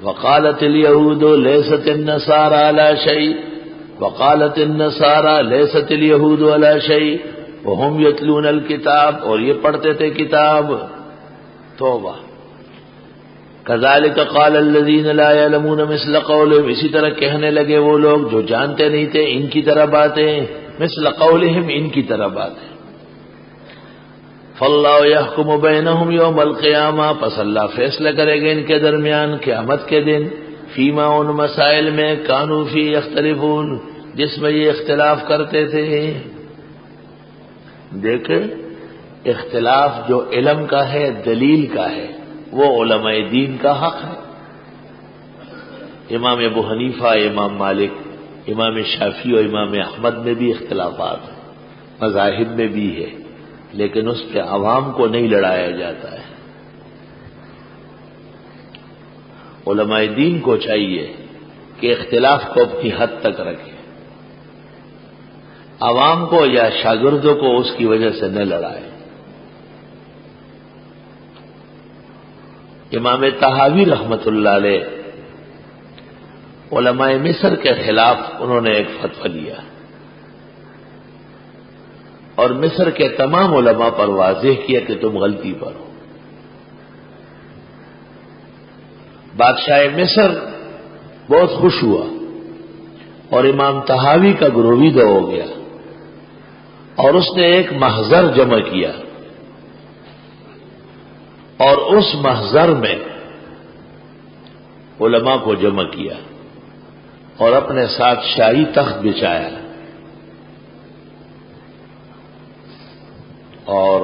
وقالت اليهود ليست النصارى على شيء وقالت النصارى ليست اليهود على شيء وهم يتلون الكتاب، اور یہ پڑھتے تھے کتاب. توبہ. كذلك قال الذين لا يعلمون مثل قولهم، اسی طرح کہنے لگے وہ لوگ جو جانتے نہیں تھے ان کی طرح باتیں، مثل قولهم ان کی طرح باتیں. فاللہ یحکم بینہم یوم القیامہ، پس اللہ فیصلہ کرے گا ان کے درمیان قیامت کے دن، فیما ان مسائل میں کانوا فی یختلفون، جس میں یہ اختلاف کرتے تھے. دیکھ، اختلاف جو علم کا ہے، دلیل کا ہے، وہ علماء دین کا حق ہے. امام ابو حنیفہ، امام مالک، امام شافعی اور امام احمد میں بھی اختلافات ہیں، مذاہب میں بھی ہے، لیکن اس پہ عوام کو نہیں لڑایا جاتا ہے. علماء دین کو چاہیے کہ اختلاف کو اپنی حد تک رکھے، عوام کو یا شاگردوں کو اس کی وجہ سے نہ لڑائے. امام طحاوی رحمت اللہ علیہ علماء مصر کے خلاف انہوں نے ایک فتویٰ لیا اور مصر کے تمام علماء پر واضح کیا کہ تم غلطی پر ہو. بادشاہ مصر بہت خوش ہوا اور امام طحاوی کا گرویدہ ہو گیا اور اس نے ایک محضر جمع کیا اور اس محضر میں علماء کو جمع کیا اور اپنے ساتھ شاہی تخت بچھایا اور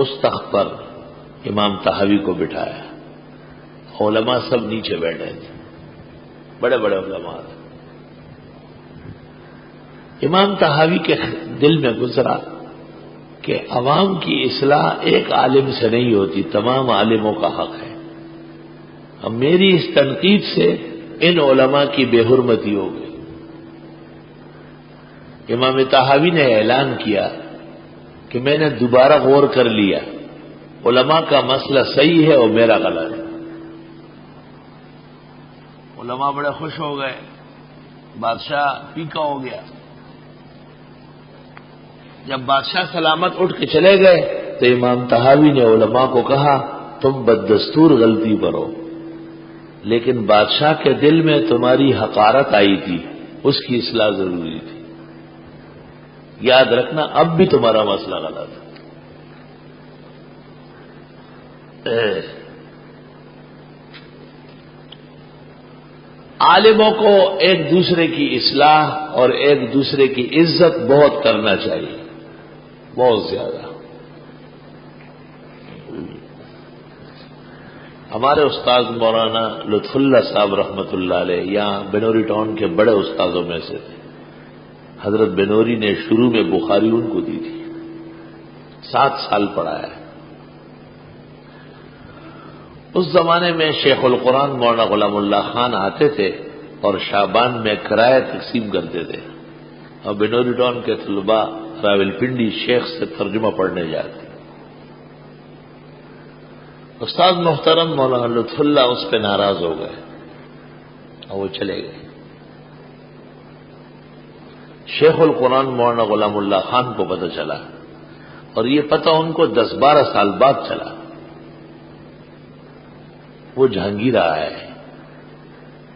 اس تخت پر امام طحاوی کو بٹھایا. علماء سب نیچے بیٹھے تھے، بڑے بڑے علماء تھے. امام طحاوی کے دل میں گزرا کہ عوام کی اصلاح ایک عالم سے نہیں ہوتی، تمام عالموں کا حق ہے. اب میری اس تنقید سے ان علماء کی بے حرمتی ہو گئی. امام طحاوی نے اعلان کیا کہ میں نے دوبارہ غور کر لیا، علماء کا مسئلہ صحیح ہے اور میرا غلط ہے. علماء بڑے خوش ہو گئے، بادشاہ پیکا ہو گیا. جب بادشاہ سلامت اٹھ کے چلے گئے تو امام طحاوی نے علماء کو کہا تم بددستور غلطی پر ہو، لیکن بادشاہ کے دل میں تمہاری حقارت آئی تھی، اس کی اصلاح ضروری تھی. یاد رکھنا اب بھی تمہارا مسئلہ غلط ہے. عالموں کو ایک دوسرے کی اصلاح اور ایک دوسرے کی عزت بہت کرنا چاہیے، بہت زیادہ. ہمارے استاد مولانا لطف اللہ صاحب رحمت اللہ علیہ یہاں بنوری ٹاؤن کے بڑے استاذوں میں سے تھے. حضرت بنوری نے شروع میں بخاری ان کو دی تھی، 7 سال پڑھایا. اس زمانے میں شیخ القرآن مولانا غلام اللہ خان آتے تھے اور شعبان میں کرایہ تقسیم کرتے تھے اور بنوری ٹاؤن کے طلباء راولپنڈی شیخ سے ترجمہ پڑھنے جاتے. استاد محترم مولانا لطف اللہ اس پہ ناراض ہو گئے اور وہ چلے گئے. شیخ القرآن مولانا غلام اللہ خان کو پتہ چلا اور یہ پتہ ان کو 10-12 سال بعد چلا. وہ جہانگیر آیا ہے.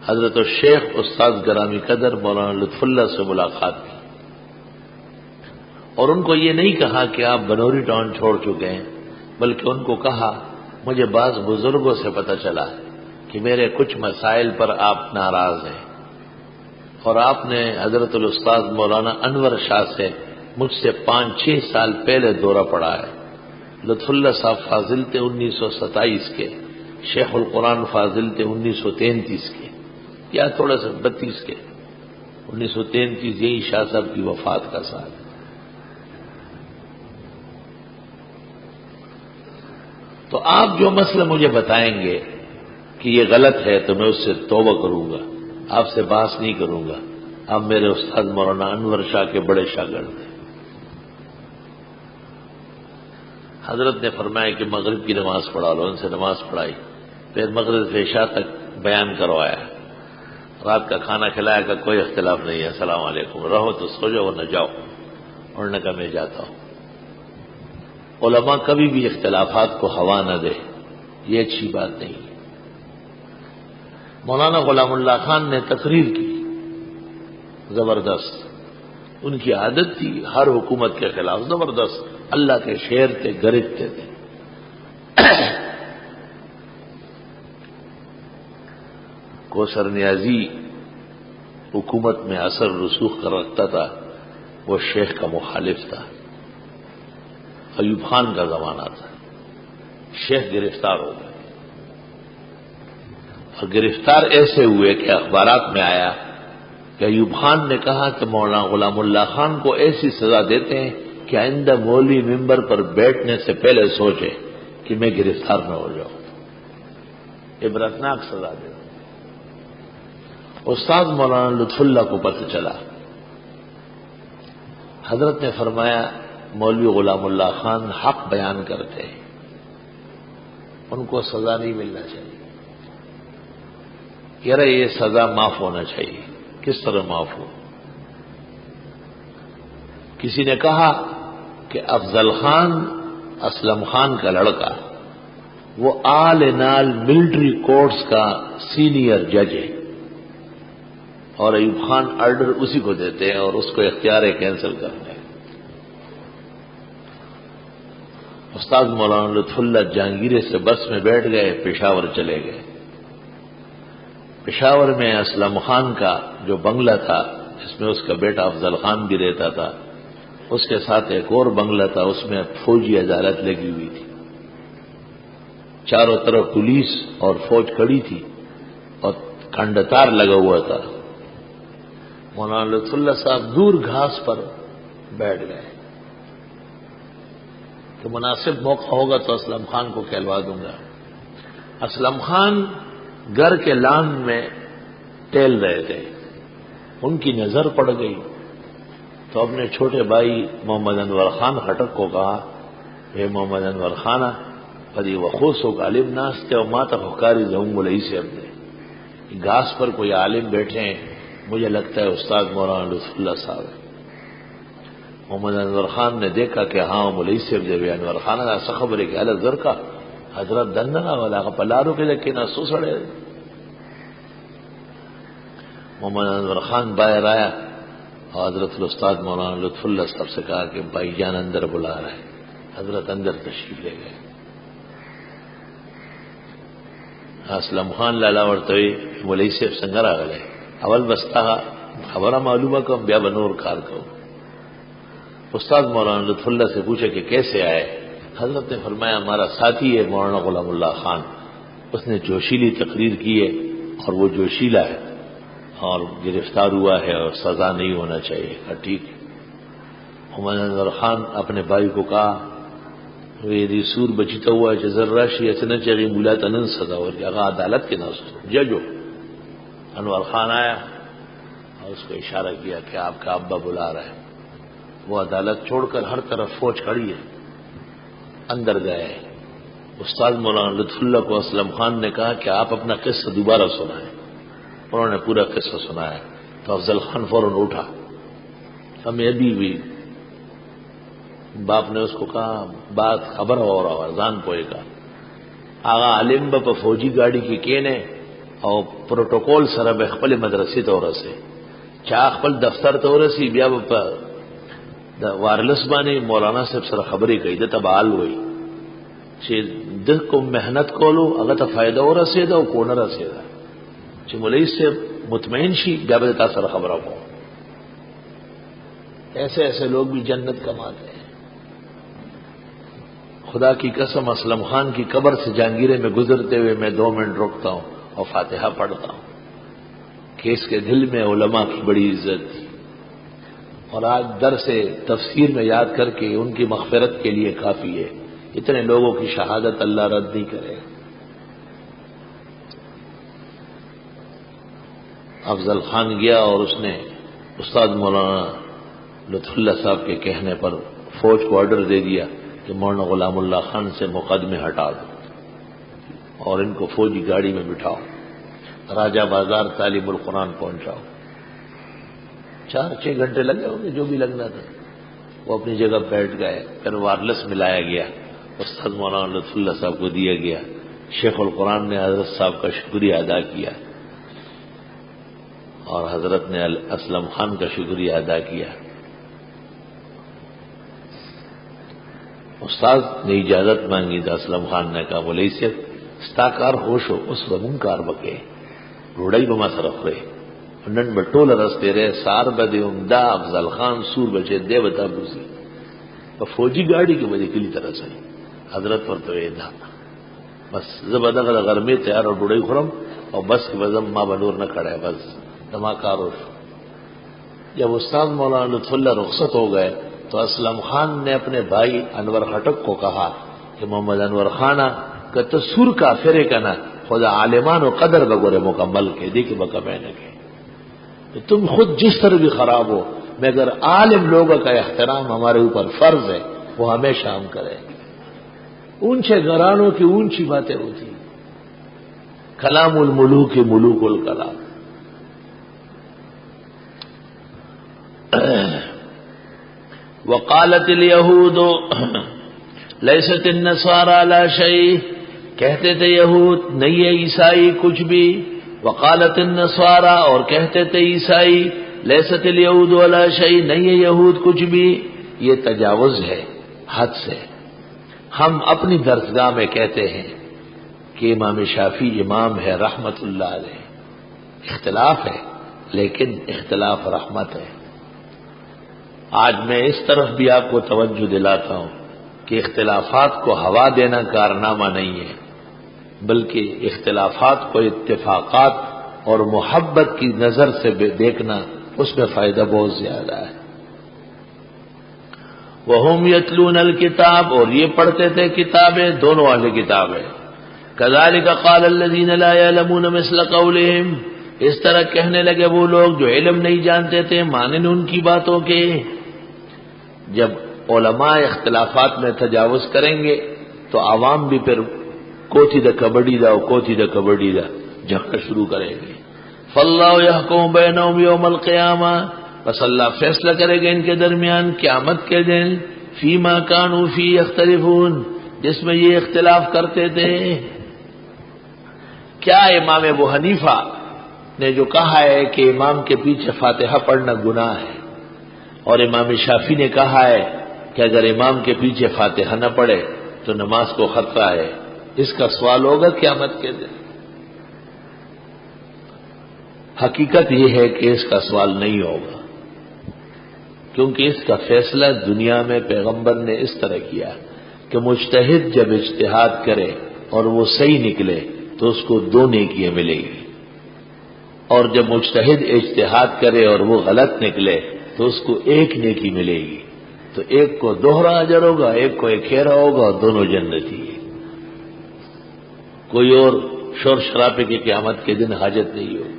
حضرت الشیخ استاد گرامی قدر مولانا لطف اللہ سے ملاقات کی اور ان کو یہ نہیں کہا کہ آپ بنوری ٹاؤن چھوڑ چکے ہیں، بلکہ ان کو کہا مجھے بعض بزرگوں سے پتہ چلا کہ میرے کچھ مسائل پر آپ ناراض ہیں اور آپ نے حضرت الاستاذ مولانا انور شاہ سے مجھ سے 5-6 سال پہلے دورہ پڑا ہے. لطف اللہ صاحب فاضل تھے 1927 کے، شیخ القرآن فاضل تھے 1933 کے یا تھوڑا سا 32 کے. 1933 یہی شاہ صاحب کی وفات کا سال ہے. تو آپ جو مسئلہ مجھے بتائیں گے کہ یہ غلط ہے تو میں اس سے توبہ کروں گا، آپ سے بحث نہیں کروں گا. آپ میرے استاد مولانا انور شاہ کے بڑے شاگرد ہیں. حضرت نے فرمایا کہ مغرب کی نماز پڑھا لو. ان سے نماز پڑھائی. پھر مغرب سے عشاء تک بیان کروایا، رات کا کھانا کھلایا کہ کوئی اختلاف نہیں ہے، السلام علیکم، رہو تو سو جاؤ ورنہ جاؤ، انہوں نے کہا میں جاتا ہوں۔ علماء کبھی بھی اختلافات کو ہوا نہ دے، یہ اچھی بات نہیں ہے۔ مولانا غلام اللہ خان نے تقریر کی زبردست، ان کی عادت تھی ہر حکومت کے خلاف زبردست، اللہ کے شعر تھے، گرجتے تھے۔ کوثر نیازی حکومت میں اثر رسوخ کر رکھتا تھا، وہ شیخ کا مخالف تھا۔ ایوب خان کا زمانہ تھا، شیخ گرفتار ہو گئے، اور گرفتار ایسے ہوئے کہ اخبارات میں آیا کہ ایوب خان نے کہا کہ مولانا غلام اللہ خان کو ایسی سزا دیتے ہیں کہ آئندہ مولوی ممبر پر بیٹھنے سے پہلے سوچے کہ میں گرفتار نہ ہو جاؤں، عبرتناک سزا دے۔ استاد مولانا لطف اللہ کو پتہ چلا، حضرت نے فرمایا مولوی غلام اللہ خان حق بیان کرتے ہیں، ان کو سزا نہیں ملنا چاہیے۔ کہہ رہے یہ سزا معاف ہونا چاہیے۔ کس طرح معاف ہو؟ کسی نے کہا کہ افضل خان اسلم خان کا لڑکا، وہ آل نال ملٹری کورٹس کا سینئر جج ہے، اور ایوب خان آرڈر اسی کو دیتے ہیں اور اس کو اختیار ہے کینسل کرنے۔ استاد مولانا لطف اللہ جہانگیرے سے بس میں بیٹھ گئے، پشاور چلے گئے۔ پشاور میں اسلم خان کا جو بنگلہ تھا، جس میں اس کا بیٹا افضل خان بھی رہتا تھا، اس کے ساتھ ایک اور بنگلہ تھا، اس میں فوجی عدالت لگی ہوئی تھی، چاروں طرف پولیس اور فوج کھڑی تھی اور کھنڈتار لگا ہوا تھا۔ مولانا لطف اللہ صاحب دور گھاس پر بیٹھ گئے کہ مناسب موقع ہوگا تو اسلم خان کو کہلوا دوں گا۔ اسلم خان گھر کے لان میں ٹہل رہے تھے، ان کی نظر پڑ گئی تو اپنے چھوٹے بھائی محمد انور خان خٹک کو کہا، اے محمد انور خانہ پدی وخوص ہو عالم ناستے اور ماں تک حکاری جاؤں بولئی سے اپنے گھاس پر کوئی عالم بیٹھے ہیں، مجھے لگتا ہے استاد مولانا لطف اللہ صاحب ہے۔ محمد انور خان نے دیکھا کہ ہاں مولئی سے جب انور خان ایسا خبر ہے کہ الگ در کا حضرت دندنا والا کا پلارو کے لکھے نہ سو سڑے۔ محمد انور خان باہر آیا اور حضرت الاستاد مولانا لطف اللہ صاحب سے کہا کہ بھائی جان اندر بلا رہے ہیں۔ حضرت اندر تشریف لے گئے۔ اسلم خان لالا ورتوی مولئی صاحب سنگر آ گئے، اول بستا خبر معلومہ کو بیا بنور کار کو۔ استاد مولانا لطف اللہ سے پوچھا کہ کیسے آئے؟ حضرت نے فرمایا ہمارا ساتھی ہے مولانا غلام اللہ خان، اس نے جوشیلی تقریر کی ہے اور وہ جوشیلا ہے اور گرفتار ہوا ہے اور سزا نہیں ہونا چاہیے۔ کہا ٹھیک۔ محمد انور خان اپنے بھائی کو کہا یہ سور بچیتا ہوا ہے جزر راشی ایسے نہ چاہیے بولا تنن سزا اور کیا عدالت کے ناس جج ہو۔ انور خان آیا اور اس کو اشارہ کیا کہ آپ کا ابا بلا رہا ہے۔ وہ عدالت چھوڑ کر ہر طرف فوج کھڑی ہے، اندر گئے۔ استاد مولانا لطف اللہ کو اسلم خان نے کہا کہ آپ اپنا قصہ دوبارہ سنائیں۔ انہوں نے پورا قصہ سنایا تو افضل خان فوراً اٹھا۔ ہمیں ابھی بھی باپ نے اس کو کہا بات خبر ہو رہا زان پوئے کا آغا عالم با فوجی گاڑی کی کینے اور پروٹوکول سره به خپل مدرسې ته ورسه چا خپل دفتر ته ورسي بیا په د وارلس باندې مولانا صاحب سره خبرې کوي د تبال وای چې د کوم مهنت کولو هغه ته فائدہ ورسېده او کو نه رسېده چې مولوی صاحب مطمئن شي بیا به تاسو سره خبره کوو۔ ایسے ایسے لوگ بھی جنت کماتے ہیں۔ خدا کی قسم اسلم خان کی قبر سے جہانگیرے میں گزرتے ہوئے میں 2 منٹ رکتا ہوں اور فاتحہ پڑھتا ہوں کہ اس کے دل میں علماء کی بڑی عزت تھی، اور آج درس تفسیر میں یاد کر کے ان کی مغفرت کے لیے کافی ہے۔ اتنے لوگوں کی شہادت اللہ رد نہیں کرے۔ افضل خان گیا اور اس نے استاد مولانا لطف اللہ صاحب کے کہنے پر فوج کو آرڈر دے دیا کہ مولانا غلام اللہ خان سے مقدمے ہٹا دو۔ اور ان کو فوجی گاڑی میں بٹھاؤ، راجہ بازار تعلیم القرآن پہنچاؤ۔ 4-6 گھنٹے لگے ہوں گے جو بھی لگنا تھا۔ وہ اپنی جگہ بیٹھ گئے، پھر وائرلیس ملایا گیا، استاد مولانا لطف اللہ صاحب کو دیا گیا۔ شیخ القرآن نے حضرت صاحب کا شکریہ ادا کیا اور حضرت نے اسلم خان کا شکریہ ادا کیا۔ استاد نے اجازت مانگی تو اسلم خان نے کہا بولے اسے ستاکار ہوش ہو اس ومن کار بکے روڑائی بما صرف رہے نن بٹول رستے رہے سار بدے عمدہ افضل خان سور بچے دے بتا بوزی فوجی گاڑی کی وجہ کلی طرح سے حضرت پر تو دا بس زبردہ گرمی تیار اور ڈوڑائی خورم اور بس کی وزم ماں بنور نہ کھڑا ہے بس دھماکار ہوش۔ جب استاد مولانا لطف اللہ رخصت ہو گئے تو اسلم خان نے اپنے بھائی انور خٹک کو کہا کہ محمد انور خانہ کہ تو سور کا پھرے کا نا خدا عالمان و قدر بگورے مکمل کے دیکھے بکا بہنے کے تو تم خود جس طرح بھی خراب ہو مگر عالم لوگوں کا احترام ہمارے اوپر فرض ہے، وہ ہمیشہ ہم کریں۔ اونچے گھرانوں کی اونچی باتیں ہوتی، کلام الملوک ملوک الکلام۔ وقالت الیہود لیست النصارى على شیء، کہتے تھے یہود نہیں ہے عیسائی کچھ بھی، وقالت النصارى اور کہتے تھے عیسائی لیست الیہود على شیء نہیں ہے یہود کچھ بھی۔ یہ تجاوز ہے حد سے۔ ہم اپنی درسگاہ میں کہتے ہیں کہ امام شافعی امام ہے رحمت اللہ علیہ، اختلاف ہے لیکن اختلاف رحمت ہے۔ آج میں اس طرف بھی آپ کو توجہ دلاتا ہوں کہ اختلافات کو ہوا دینا کارنامہ نہیں ہے، بلکہ اختلافات کو اتفاقات اور محبت کی نظر سے دیکھنا اس میں فائدہ بہت زیادہ ہے۔ وَهُمْ يَتْلُونَ الْكِتَابَ اور یہ پڑھتے تھے کتابیں، دونوں والے کتابیں۔ كَذَلِكَ قَالَ الَّذِينَ لَا يَعْلَمُونَ مِثْلَ قَوْلِهِمْ اس طرح کہنے لگے وہ لوگ جو علم نہیں جانتے تھے مانن ان کی باتوں کے۔ جب علماء اختلافات میں تجاوز کریں گے تو عوام بھی پھر کوتھی دا کبڈی دا کوتھی دا کبڈی دا جھگڑا شروع کریں گے۔ فَاللَّهُ يَحْكُمُ بَيْنَهُمْ يَوْمَ الْقِيَامَةِ بس اللہ فیصلہ کرے گا ان کے درمیان قیامت کے دن، فِيمَا كَانُوا فِيهِ يَخْتَلِفُونَ جس میں یہ اختلاف کرتے تھے۔ کیا امام ابو حنیفہ نے جو کہا ہے کہ امام کے پیچھے فاتحہ پڑھنا گناہ ہے، اور امام شافعی نے کہا ہے کہ اگر امام کے پیچھے فاتحہ نہ پڑھے تو نماز کو خطرہ ہے، اس کا سوال ہوگا قیامت کے دن۔ حقیقت یہ ہے کہ اس کا سوال نہیں ہوگا، کیونکہ اس کا فیصلہ دنیا میں پیغمبر نے اس طرح کیا کہ مجتہد جب اجتہاد کرے اور وہ صحیح نکلے تو اس کو 2 نیکیاں ملے گی، اور جب مجتہد اجتہاد کرے اور وہ غلط نکلے تو اس کو 1 نیکی ملے گی، تو ایک کو دوہرا اجر ہوگا، ایک کو 1 کھیرا ہوگا، اور دونوں جنتی ہے۔ کوئی اور شور شرابے کی قیامت کے دن حاجت نہیں ہوگی۔